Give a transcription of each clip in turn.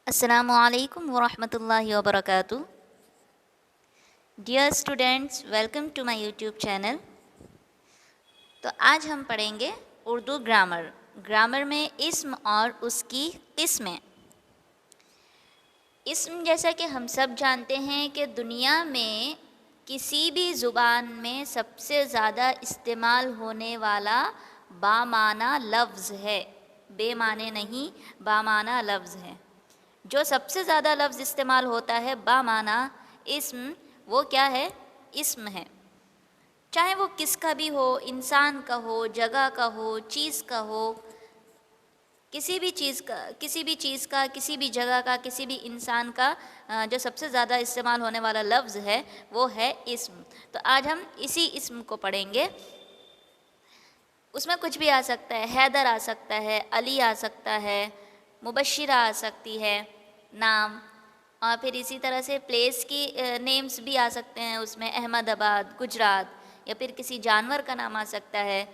السلام علیکم ورحمۃ اللہ وبرکاتہ. Dear students, welcome to my YouTube channel. تو آج ہم پڑھیں گے اردو گرامر میں اسم اور اس کی قسمیں. اسم جیسا کہ ہم سب جانتے ہیں کہ دنیا میں کسی بھی زبان میں سب سے زیادہ استعمال ہونے والا بامعنی لفظ ہے. بے معنی نہیں، بامعنی لفظ ہے. جو سب سے زیادہ لفظ استعمال ہوتا ہے بامعنی اسم، وہ کیا ہے؟ اسم ہے. چاہے وہ کس کا بھی ہو، انسان کا ہو، جگہ کا ہو، چیز کا ہو، کسی بھی چیز کا کسی بھی جگہ کا، کسی بھی انسان کا جو سب سے زیادہ استعمال ہونے والا لفظ ہے وہ ہے اسم. تو آج ہم اسی اسم کو پڑھیں گے. اس میں کچھ بھی آ سکتا ہے، حیدر آ سکتا ہے، علی آ سکتا ہے، مبشرہ آ سکتی ہے نام، اور پھر اسی طرح سے پلیس کی نیمز بھی آ سکتے ہیں اس میں، احمد آباد، گجرات، یا پھر کسی جانور کا نام آ سکتا ہے،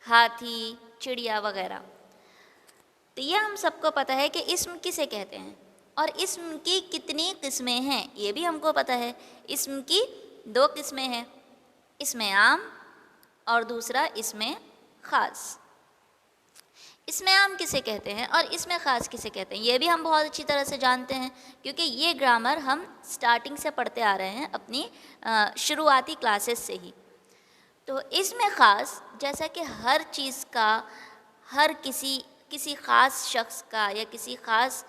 ہاتھی، چڑیا وغیرہ. تو یہ ہم سب کو پتہ ہے کہ اسم کسے کہتے ہیں، اور اسم کی کتنی قسمیں ہیں یہ بھی ہم کو پتہ ہے. اسم کی 2 قسمیں ہیں، اسم عام اور دوسرا اسم خاص. اسم عام کسے کہتے ہیں اور اسم خاص کسے کہتے ہیں یہ بھی ہم بہت اچھی طرح سے جانتے ہیں، کیونکہ یہ گرامر ہم سٹارٹنگ سے پڑھتے آ رہے ہیں اپنی شروعاتی کلاسز سے ہی. تو اسم خاص جیسا کہ ہر چیز کا، ہر کسی خاص شخص کا یا کسی خاص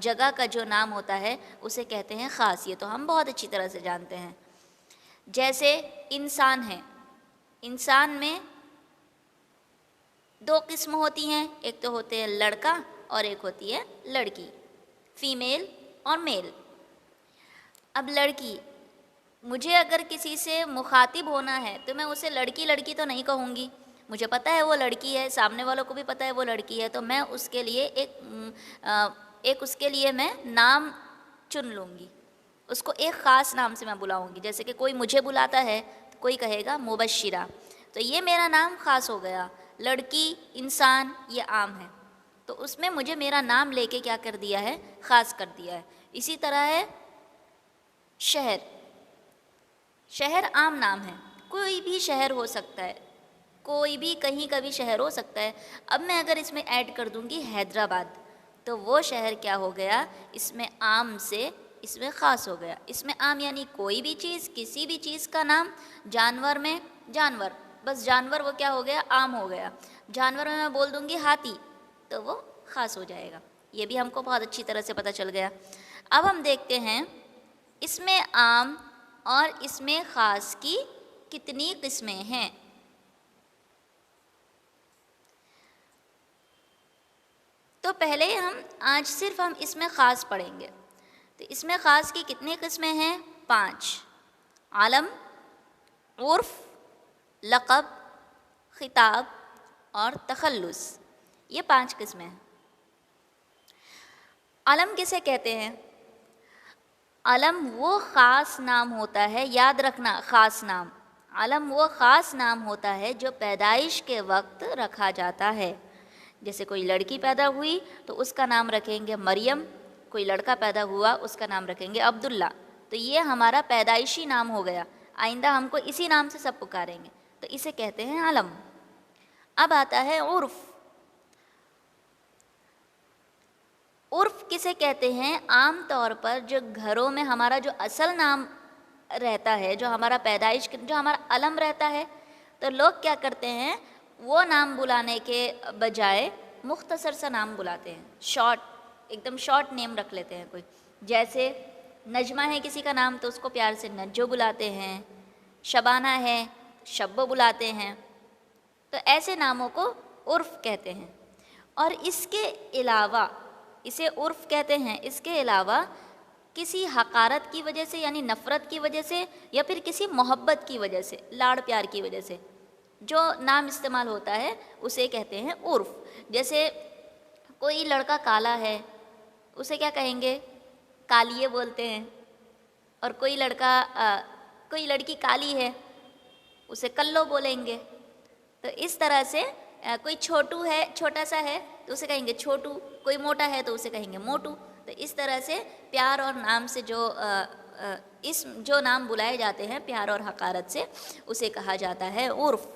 جگہ کا جو نام ہوتا ہے اسے کہتے ہیں خاص. یہ تو ہم بہت اچھی طرح سے جانتے ہیں. جیسے انسان ہے، انسان میں 2 قسم ہوتی ہیں، ایک تو ہوتے ہیں لڑکا اور ایک ہوتی ہے لڑکی، فیمیل اور میل. اب لڑکی، مجھے اگر کسی سے مخاطب ہونا ہے تو میں اسے لڑکی لڑکی تو نہیں کہوں گی. مجھے پتہ ہے وہ لڑکی ہے، سامنے والوں کو بھی پتہ ہے وہ لڑکی ہے، تو میں اس کے لیے ایک اس کے لیے میں نام چن لوں گی. اس کو ایک خاص نام سے میں بلاؤں گی. جیسے کہ کوئی مجھے بلاتا ہے تو کوئی کہے گا مبشرہ، تو یہ میرا نام خاص ہو گیا. لڑکی، انسان، یہ عام ہے، تو اس میں مجھے میرا نام لے کے کیا کر دیا ہے؟ خاص کر دیا ہے. اسی طرح ہے شہر. شہر عام نام ہے، کوئی بھی شہر ہو سکتا ہے، کوئی بھی کہیں کا بھی شہر ہو سکتا ہے. اب میں اگر اس میں ایڈ کر دوں گی حیدرآباد، تو وہ شہر کیا ہو گیا؟ اس میں عام سے اس میں خاص ہو گیا. اس میں عام یعنی کوئی بھی چیز، کسی بھی چیز کا نام. جانور میں جانور، بس جانور وہ کیا ہو گیا؟ عام ہو گیا. جانور میں بول دوں گی ہاتھی تو وہ خاص ہو جائے گا. یہ بھی ہم کو بہت اچھی طرح سے پتہ چل گیا. اب ہم دیکھتے ہیں اس میں عام اور اس میں خاص کی کتنی قسمیں ہیں. تو پہلے آج صرف ہم اس میں خاص پڑھیں گے. تو اس میں خاص کی کتنی قسمیں ہیں؟ 5. علم، عرف، لقب، خطاب اور تخلص. یہ 5 قسمیں ہیں. علم کسے کہتے ہیں؟ علم وہ خاص نام ہوتا ہے، یاد رکھنا، خاص نام. علم وہ خاص نام ہوتا ہے جو پیدائش کے وقت رکھا جاتا ہے. جیسے کوئی لڑکی پیدا ہوئی تو اس کا نام رکھیں گے مریم، کوئی لڑکا پیدا ہوا اس کا نام رکھیں گے عبداللہ. تو یہ ہمارا پیدائشی نام ہو گیا، آئندہ ہم کو اسی نام سے سب پکاریں گے، تو اسے کہتے ہیں علم. اب آتا ہے عرف. عرف کسے کہتے ہیں؟ عام طور پر جو گھروں میں ہمارا جو اصل نام رہتا ہے، جو ہمارا پیدائش، جو ہمارا علم رہتا ہے، تو لوگ کیا کرتے ہیں؟ وہ نام بلانے کے بجائے مختصر سا نام بلاتے ہیں، شارٹ، ایک دم شارٹ نیم رکھ لیتے ہیں کوئی. جیسے نجمہ ہے کسی کا نام تو اس کو پیار سے نجو بلاتے ہیں، شبانہ ہے شبو بلاتے ہیں. تو ایسے ناموں کو عرف کہتے ہیں. اور اس کے علاوہ، اسے عرف کہتے ہیں، اس کے علاوہ کسی حقارت کی وجہ سے یعنی نفرت کی وجہ سے، یا پھر کسی محبت کی وجہ سے، لاڑ پیار کی وجہ سے جو نام استعمال ہوتا ہے اسے کہتے ہیں عرف. جیسے کوئی لڑکا کالا ہے اسے کیا کہیں گے؟ کالیے بولتے ہیں. اور کوئی لڑکی کالی ہے اسے کلو بولیں گے. تو اس طرح سے کوئی چھوٹو ہے، چھوٹا سا ہے تو اسے کہیں گے چھوٹو، کوئی موٹا ہے تو اسے کہیں گے موٹو. تو اس طرح سے پیار اور نام سے جو اسم جو نام بلائے جاتے ہیں پیار اور حقارت سے، اسے کہا جاتا ہے عرف۔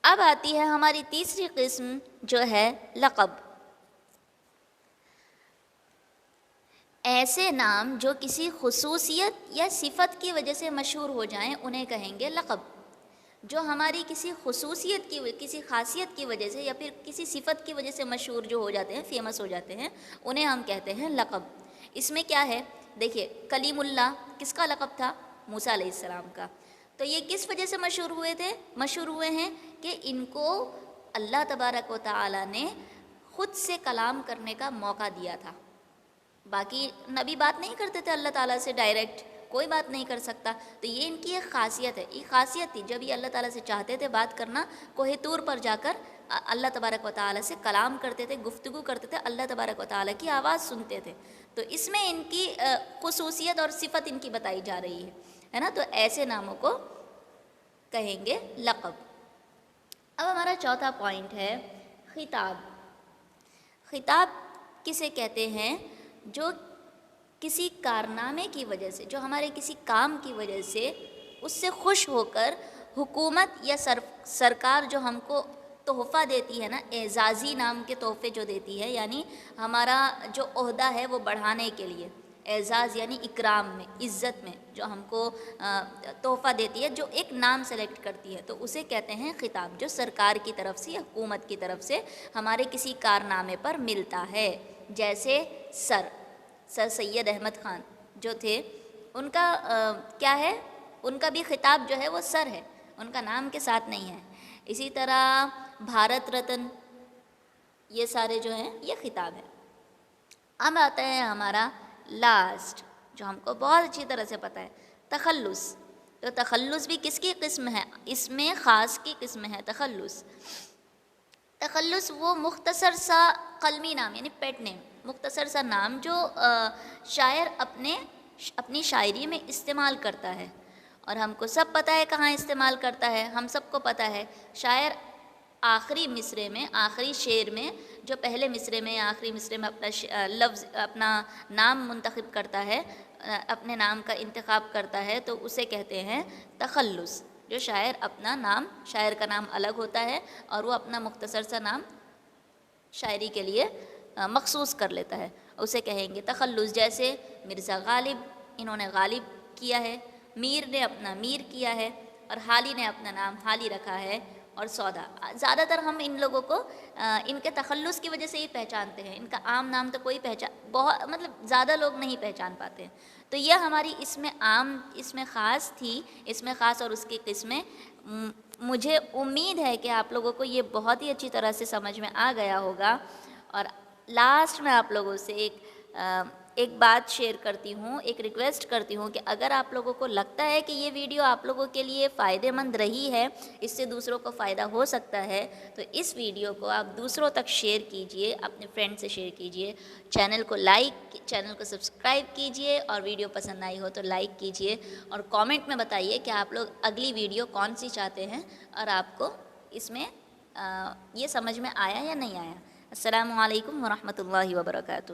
اب آتی ہے ہماری تیسری قسم جو ہے لقب۔ ایسے نام جو کسی خصوصیت یا صفت کی وجہ سے مشہور ہو جائیں انہیں کہیں گے لقب۔ جو ہماری کسی خصوصیت کی کسی خاصیت کی وجہ سے یا پھر کسی صفت کی وجہ سے مشہور جو ہو جاتے ہیں، فیمس ہو جاتے ہیں، انہیں ہم کہتے ہیں لقب۔ اس میں کیا ہے، دیکھیے کلیم اللہ کس کا لقب تھا؟ موسیٰ علیہ السلام کا۔ تو یہ کس وجہ سے مشہور ہوئے ہیں کہ ان کو اللہ تبارک و تعالی نے خود سے کلام کرنے کا موقع دیا تھا۔ باقی نبی بات نہیں کرتے تھے اللہ تعالیٰ سے ڈائریکٹ، کوئی بات نہیں کر سکتا، تو یہ ان کی ایک خاصیت ہے، یہ خاصیت تھی جب یہ اللہ تعالیٰ سے چاہتے تھے بات کرنا، کوہ طور پر جا کر اللہ تبارک و تعالیٰ سے کلام کرتے تھے، گفتگو کرتے تھے، اللہ تبارک و تعالیٰ کی آواز سنتے تھے۔ تو اس میں ان کی خصوصیت اور صفت ان کی بتائی جا رہی ہے نا، تو ایسے ناموں کو کہیں گے لقب۔ اب ہمارا چوتھا پوائنٹ ہے خطاب۔ خطاب کسے کہتے ہیں؟ جو کسی کارنامے کی وجہ سے، جو ہمارے کسی کام کی وجہ سے اس سے خوش ہو کر حکومت یا سرکار جو ہم کو تحفہ دیتی ہے نا، اعزازی نام کے تحفے جو دیتی ہے، یعنی ہمارا جو عہدہ ہے وہ بڑھانے کے لیے، اعزاز یعنی اکرام میں، عزت میں جو ہم کو تحفہ دیتی ہے، جو ایک نام سلیکٹ کرتی ہے، تو اسے کہتے ہیں خطاب، جو سرکار کی طرف سے یا حکومت کی طرف سے ہمارے کسی کارنامے پر ملتا ہے۔ جیسے سر سید احمد خان جو تھے، ان کا کیا ہے؟ ان کا بھی خطاب جو ہے وہ سر ہے، ان کا نام کے ساتھ نہیں ہے۔ اسی طرح بھارت رتن، یہ سارے جو ہیں یہ خطاب ہے۔ اب آتا ہے ہمارا لاسٹ جو ہم کو بہت اچھی طرح سے پتہ ہے، تخلص۔ تو تخلص بھی کس کی قسم ہے؟ اس میں خاص کی قسم ہے تخلص۔ تخلص وہ مختصر سا قلمی نام یعنی پیٹ نیم، مختصر سا نام جو شاعر اپنی شاعری میں استعمال کرتا ہے، اور ہم کو سب پتہ ہے کہاں استعمال کرتا ہے، ہم سب کو پتہ ہے شاعر آخری مصرعے میں، آخری شعر میں، جو پہلے مصرعے میں یا آخری مصرعے میں اپنا لفظ اپنا نام منتخب کرتا ہے، اپنے نام کا انتخاب کرتا ہے، تو اسے کہتے ہیں تخلص۔ جو شاعر اپنا نام، شاعر کا نام الگ ہوتا ہے اور وہ اپنا مختصر سا نام شاعری کے لیے مخصوص کر لیتا ہے، اسے کہیں گے تخلص۔ جیسے مرزا غالب، انہوں نے غالب کیا ہے، میر نے اپنا میر کیا ہے، اور حالی نے اپنا نام حالی رکھا ہے، اور سودا۔ زیادہ تر ہم ان لوگوں کو ان کے تخلص کی وجہ سے ہی پہچانتے ہیں، ان کا عام نام تو کوئی زیادہ لوگ نہیں پہچان پاتے ہیں۔ تو یہ ہماری اس میں عام، اس میں خاص تھی، اس میں خاص اور اس کی قسمیں۔ مجھے امید ہے کہ آپ لوگوں کو یہ بہت ہی اچھی طرح سے سمجھ میں آ گیا ہوگا۔ اور لاسٹ میں آپ لوگوں سے ایک بات شیئر کرتی ہوں، ایک ریکویسٹ کرتی ہوں کہ اگر آپ لوگوں کو لگتا ہے کہ یہ ویڈیو آپ لوگوں کے لیے فائدہ مند رہی ہے، اس سے دوسروں کو فائدہ ہو سکتا ہے، تو اس ویڈیو کو آپ دوسروں تک شیئر کیجئے، اپنے فرینڈ سے شیئر کیجئے، چینل کو سبسکرائب کیجئے، اور ویڈیو پسند آئی ہو تو لائک کیجئے، اور کامنٹ میں بتائیے کہ آپ لوگ اگلی ویڈیو کون سی چاہتے ہیں، اور آپ کو اس میں یہ سمجھ میں آیا یا نہیں آیا۔ السلام علیکم ورحمۃ اللہ وبرکاتہ۔